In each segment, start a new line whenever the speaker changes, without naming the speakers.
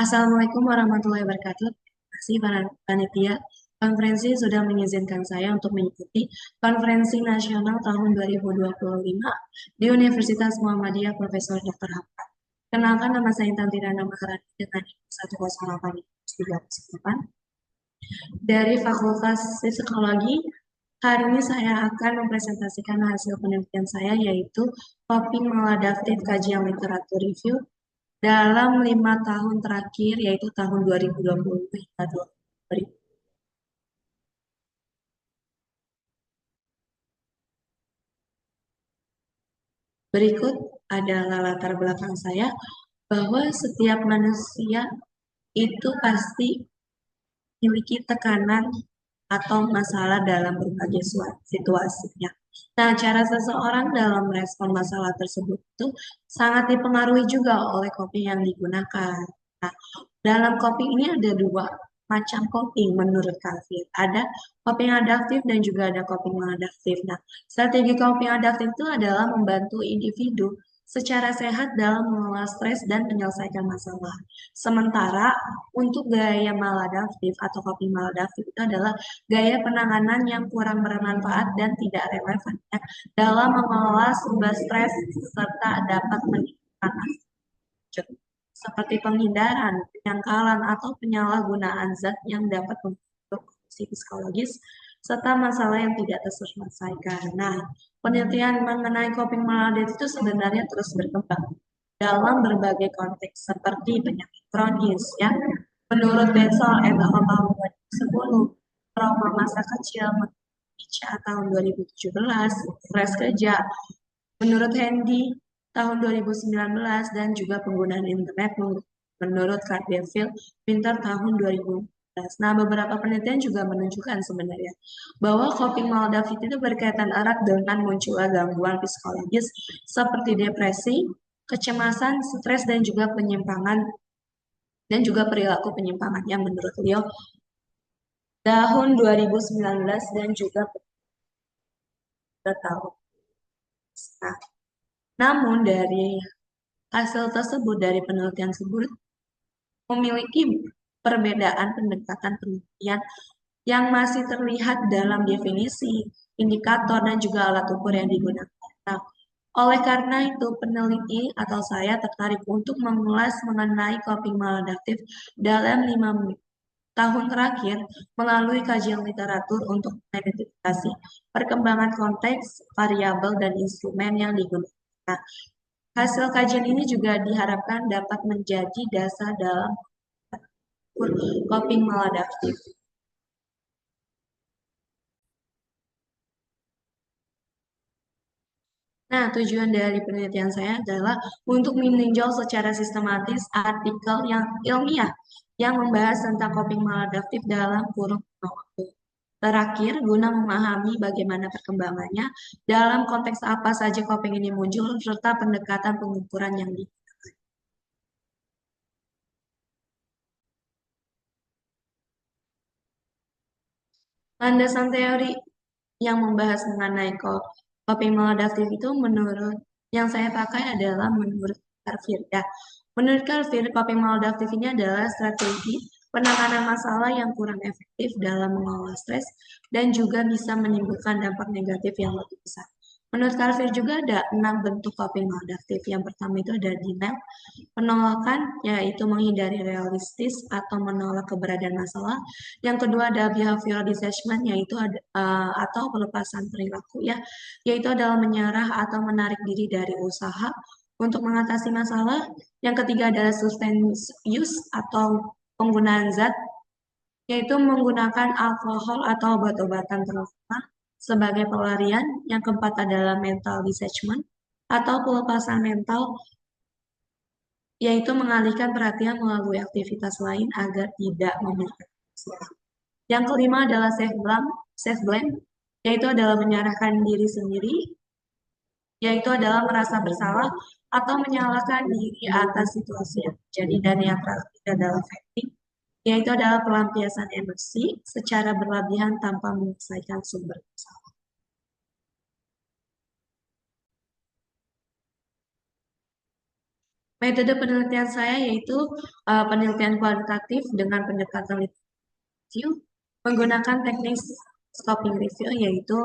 Assalamualaikum warahmatullahi wabarakatuh. Terima kasih para panitia. Konferensi sudah mengizinkan saya untuk mengikuti Konferensi Nasional tahun 2025 di Universitas Muhammadiyah Profesor Dr. Hamka. Kenalkan, nama saya Intan Tirana Maharani dengan 10838 dari Fakultas Psikologi. Hari ini saya akan mempresentasikan hasil penelitian saya, yaitu Coping Maladaptive Kajian Literatur Review dalam 5 tahun terakhir, yaitu tahun 2020 hingga 2020. Berikut adalah latar belakang saya, bahwa setiap manusia itu pasti memiliki tekanan atau masalah dalam berbagai situasinya. Nah, cara seseorang dalam merespon masalah tersebut itu sangat dipengaruhi juga oleh coping yang digunakan. Nah, dalam coping ini ada dua macam coping menurut Calvin. Ada coping adaptif dan juga ada coping maladaptif. Nah, strategi coping adaptif itu adalah membantu individu secara sehat dalam mengelola stres dan menyelesaikan masalah. Sementara untuk gaya maladaptif atau coping maladaptif itu adalah gaya penanganan yang kurang bermanfaat dan tidak relevan ya, dalam mengelola sumber stres serta dapat meningkatkan seperti penghindaran, penyangkalan, atau penyalahgunaan zat yang dapat membentuk kondisi psikologis serta masalah yang tidak terselesaikan. Nah, penelitian mengenai coping maladaptif itu sebenarnya terus berkembang dalam berbagai konteks seperti penyakit kronis ya. Menurut Bensol et al. Tahun 2010, trauma masa kecil tahun 2017, stres kerja. Menurut Handy tahun 2019 dan juga penggunaan internet menurut Cardeville Winter tahun 2014. Nah, beberapa penelitian juga menunjukkan sebenarnya bahwa coping maladaptif itu berkaitan erat dengan munculnya gangguan psikologis seperti depresi, kecemasan, stres, dan juga penyimpangan dan juga perilaku penyimpangan yang menurut Leo tahun 2019 dan juga tahun. Nah, namun dari hasil tersebut dari penelitian tersebut memiliki perbedaan pendekatan penelitian yang masih terlihat dalam definisi, indikator, dan juga alat ukur yang digunakan. Nah, oleh karena itu, peneliti atau saya tertarik untuk mengulas mengenai coping maladaptif dalam 5 tahun terakhir melalui kajian literatur untuk mengidentifikasi perkembangan konteks, variabel, dan instrumen yang digunakan. Nah, hasil kajian ini juga diharapkan dapat menjadi dasar dalam coping maladaptif. Nah, tujuan dari penelitian saya adalah untuk meninjau secara sistematis artikel yang ilmiah yang membahas tentang coping maladaptif dalam kurun waktu terakhir guna memahami bagaimana perkembangannya, dalam konteks apa saja coping ini muncul, serta pendekatan pengukuran yang di. Landasan teori yang membahas mengenai coping maladaptif itu menurut yang saya pakai adalah menurut Carver ya. Menurut Carver, coping maladaptif ini adalah strategi penanganan masalah yang kurang efektif dalam mengelola stres dan juga bisa menimbulkan dampak negatif yang lebih besar. Menurut Carver juga ada 6 bentuk coping maladaptif. Yang pertama itu ada denial, penolakan, yaitu menghindari realistis atau menolak keberadaan masalah. Yang kedua ada behavioral detachment, yaitu atau pelepasan perilaku ya, yaitu adalah menyerah atau menarik diri dari usaha untuk mengatasi masalah. Yang ketiga adalah substance use atau penggunaan zat, yaitu menggunakan alkohol atau obat-obatan tertentu sebagai pelarian. Yang keempat adalah mental detachment atau pelepasan mental, yaitu mengalihkan perhatian melalui aktivitas lain agar tidak memikirkan masalah. Yang kelima adalah self blame, yaitu adalah menyalahkan diri sendiri, yaitu adalah merasa bersalah atau menyalahkan diri atas situasi yang terjadi. Dan yang terakhir adalah venting, yaitu adalah pelampiasan emosi secara berlebihan tanpa menyelesaikan sumber masalah. Metode penelitian saya yaitu penelitian kualitatif dengan pendekatan review menggunakan teknik scoping review yaitu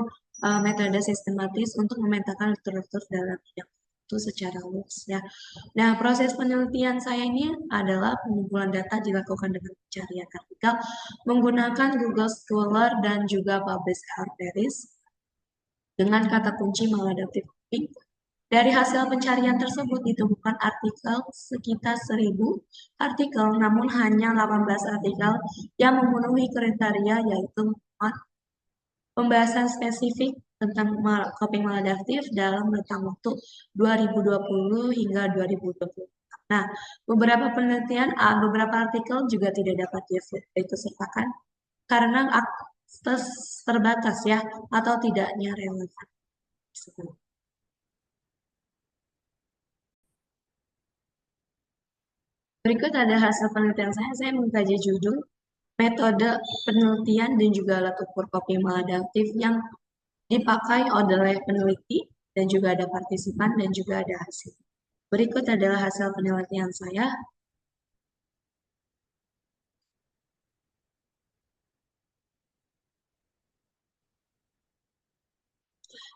metode sistematis untuk memetakan literatur dalam bidang itu secara luas ya. Nah, proses penelitian saya ini adalah pengumpulan data dilakukan dengan pencarian artikel menggunakan Google Scholar dan juga Publish Arteries dengan kata kunci maladaptive coping. Dari hasil pencarian tersebut ditemukan artikel sekitar 1.000 artikel, namun hanya 18 artikel yang memenuhi kriteria yaitu pembahasan spesifik tentang coping maladaptif dalam rentang waktu 2020 hingga 2020. Nah, beberapa artikel juga tidak dapat diikutsertakan karena akses terbatas ya atau tidaknya relevan. Berikut ada hasil penelitian saya mengkaji judul, metode penelitian dan juga alat ukur kopi maladaptif yang dipakai oleh peneliti dan juga ada partisipan dan juga ada hasil. Berikut adalah hasil penelitian saya.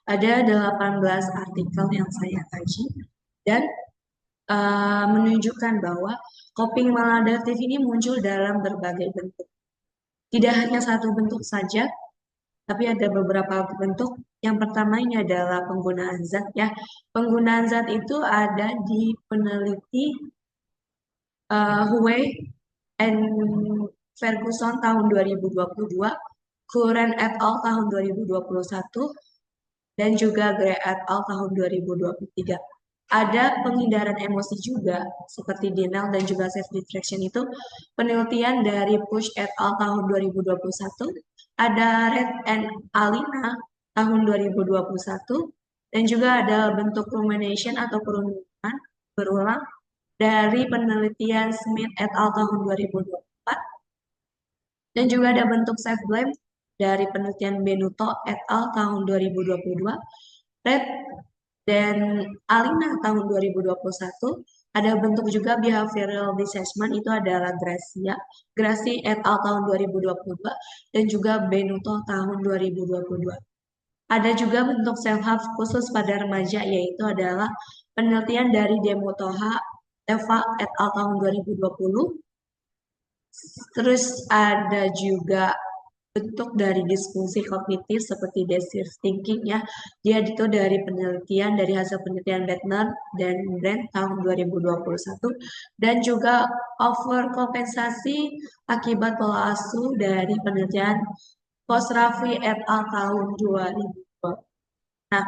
Ada 18 artikel yang saya kaji dan menunjukkan bahwa coping maladaptif ini muncul dalam berbagai bentuk. Tidak hanya satu bentuk saja, tapi ada beberapa bentuk. Yang pertama ini adalah penggunaan zat ya. Penggunaan zat itu ada di peneliti Huey and Ferguson tahun 2022, Curran et al. Tahun 2021, dan juga Gray et al. Tahun 2023. Ada penghindaran emosi juga, seperti denial dan juga self-destruction itu penelitian dari Push et al. Tahun 2021. Ada Red and Alina tahun 2021. Dan juga ada bentuk rumination atau perundungan berulang dari penelitian Smith et al. Tahun 2024. Dan juga ada bentuk self-blame dari penelitian Benuto et al. Tahun 2022. Red dan Alina tahun 2021. Ada bentuk juga behavioral assessment, itu adalah Gracie et al. Tahun 2022 dan juga Benuto tahun 2022. Ada juga bentuk self-help khusus pada remaja, yaitu adalah penelitian dari Demotoha Eva et al. Tahun 2020. Terus ada juga bentuk dari disfungsi kognitif seperti deceptive thinking ya. Dia itu dari penelitian dari hasil penelitian Bettner dan Brand tahun 2021 dan juga overkompensasi akibat pola asuh dari penelitian Khosravi et al. Tahun 2020. Nah,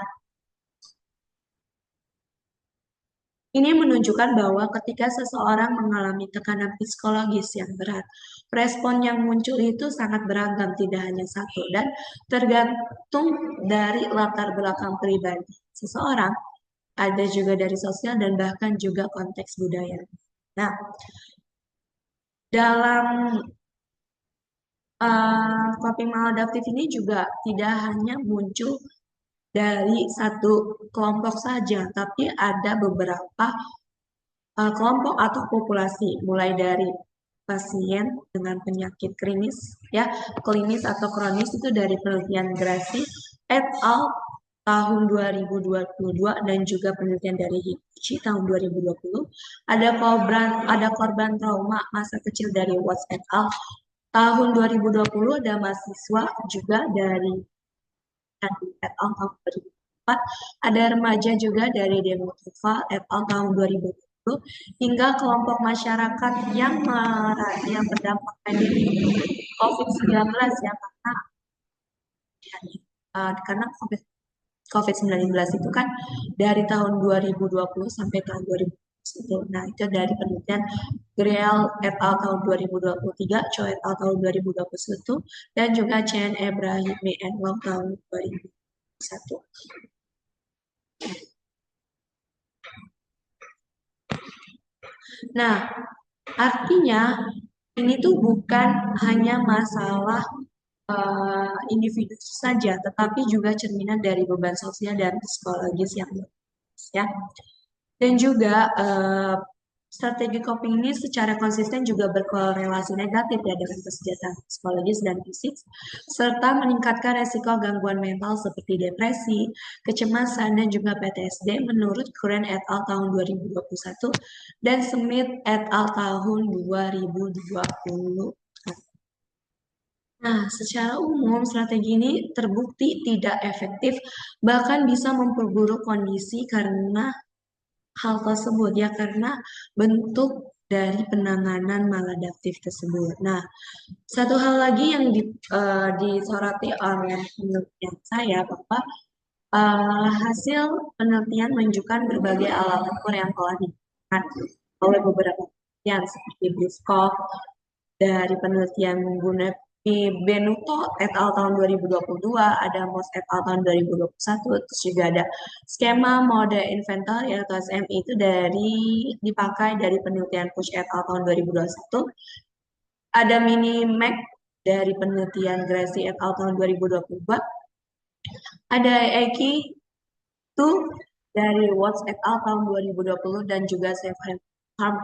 ini menunjukkan bahwa ketika seseorang mengalami tekanan psikologis yang berat, respon yang muncul itu sangat beragam, tidak hanya satu, dan tergantung dari latar belakang pribadi seseorang, ada juga dari sosial dan bahkan juga konteks budaya. Nah, dalam coping maladaptif ini juga tidak hanya muncul dari satu kelompok saja, tapi ada beberapa kelompok atau populasi, mulai dari pasien dengan penyakit klinis atau kronis itu dari penelitian Grassi et al. Tahun 2022 dan juga penelitian dari Higuchi tahun 2020. Ada korban trauma masa kecil dari Watts et al. Tahun 2020, ada mahasiswa juga dari et al. Tahun 2004, ada remaja juga dari Demotova et al. Tahun 2020, hingga kelompok masyarakat yang berdampak pandemi COVID-19 ya, karena COVID-19 itu kan dari tahun 2020 sampai tahun 2021. Nah, itu dari penelitian Greel et al. Tahun 2023, Cho et al. Tahun 2021, dan juga Chen Ebrahimi et al. Tahun 2021. Nah, artinya ini tuh bukan hanya masalah individu saja, tetapi juga cerminan dari beban sosial dan psikologis yang ya. Dan juga Strategi coping ini secara konsisten juga berkorelasi negatif ya dengan kesejahteraan psikologis dan fisik, serta meningkatkan resiko gangguan mental seperti depresi, kecemasan, dan juga PTSD menurut Curran et al. Tahun 2021 dan Smith et al. Tahun 2020. Nah, secara umum strategi ini terbukti tidak efektif, bahkan bisa memperburuk kondisi karena hal tersebut ya, karena bentuk dari penanganan maladaptif tersebut. Nah, satu hal lagi yang disoroti oleh penelitian saya bahwa hasil penelitian menunjukkan berbagai alat ukur yang telah digunakan oleh beberapa penelitian seperti Briscoe dari penelitian menggunakan Benuto et al. Tahun 2022, ada Moss et al. Tahun 2021, terus juga ada skema mode inventory atau SMI itu dipakai dari penelitian Push et al. Tahun 2021, ada mini Mac dari penelitian Gracie et al. Tahun 2022, ada Eki itu dari Watts et al. Tahun 2020 dan juga Safe Harm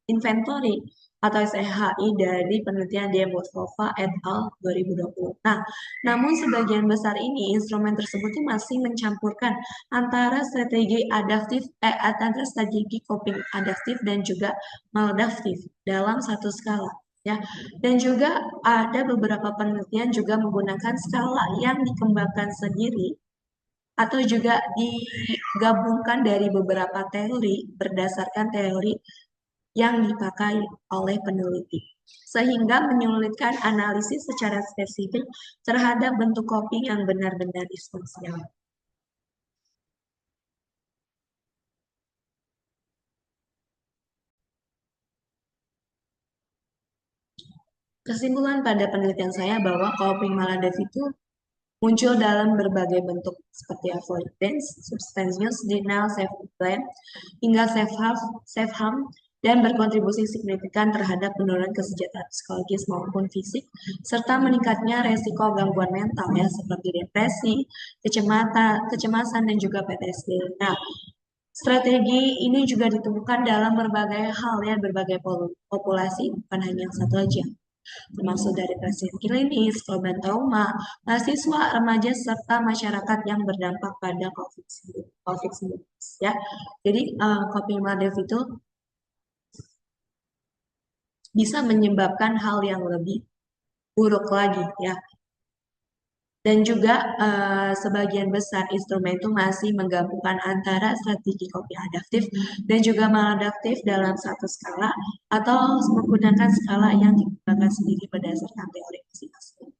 Inventory atau SHI dari penelitian Dembosova et al. 2020. Nah, namun sebagian besar ini instrumen tersebut masih mencampurkan antara strategi coping adaptif dan juga maladaptif dalam satu skala ya. Dan juga ada beberapa penelitian juga menggunakan skala yang dikembangkan sendiri atau juga digabungkan dari beberapa teori berdasarkan teori yang dipakai oleh peneliti, sehingga menyulitkan analisis secara spesifik terhadap bentuk coping yang benar-benar disfungsional. Kesimpulan pada penelitian saya bahwa coping maladaptif itu muncul dalam berbagai bentuk seperti avoidance, substance use, denial, self-blame, hingga self-harm, dan berkontribusi signifikan terhadap penurunan kesejahteraan psikologis maupun fisik, serta meningkatnya resiko gangguan mental ya seperti depresi, kecemasan, dan juga PTSD. Nah, strategi ini juga ditemukan dalam berbagai hal ya, berbagai populasi, bukan hanya yang satu aja, termasuk dari pasien klinis, korban trauma, mahasiswa, remaja, serta masyarakat yang berdampak pada COVID-19 ya. Jadi coping maladaptif itu bisa menyebabkan hal yang lebih buruk lagi ya. Dan juga sebagian besar instrumen itu masih menggabungkan antara strategi coping adaptif dan juga maladaptif dalam satu skala atau menggunakan skala yang dikembangkan sendiri berdasarkan teori masing-masing.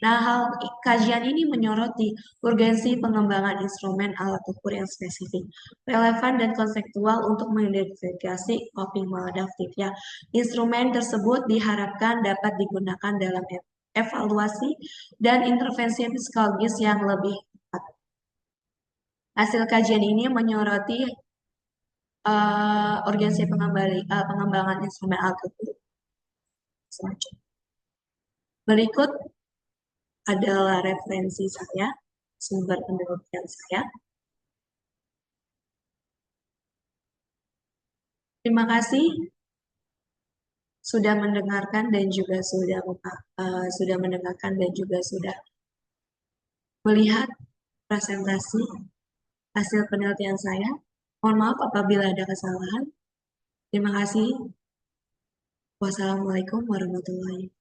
Nah, kajian ini menyoroti urgensi pengembangan instrumen alat ukur yang spesifik, relevan dan konseptual untuk mengidentifikasi coping maladaptif ya. Instrumen tersebut diharapkan dapat digunakan dalam evaluasi dan intervensi psikologis yang lebih tepat. Hasil kajian ini menyoroti urgensi pengembangan instrumen alat ukur selanjutnya. Berikut adalah referensi saya, sumber penelitian saya. Terima kasih sudah mendengarkan dan juga sudah mendengarkan dan juga sudah melihat presentasi hasil penelitian saya. Mohon maaf apabila ada kesalahan. Terima kasih. Wassalamualaikum warahmatullahi wabarakatuh.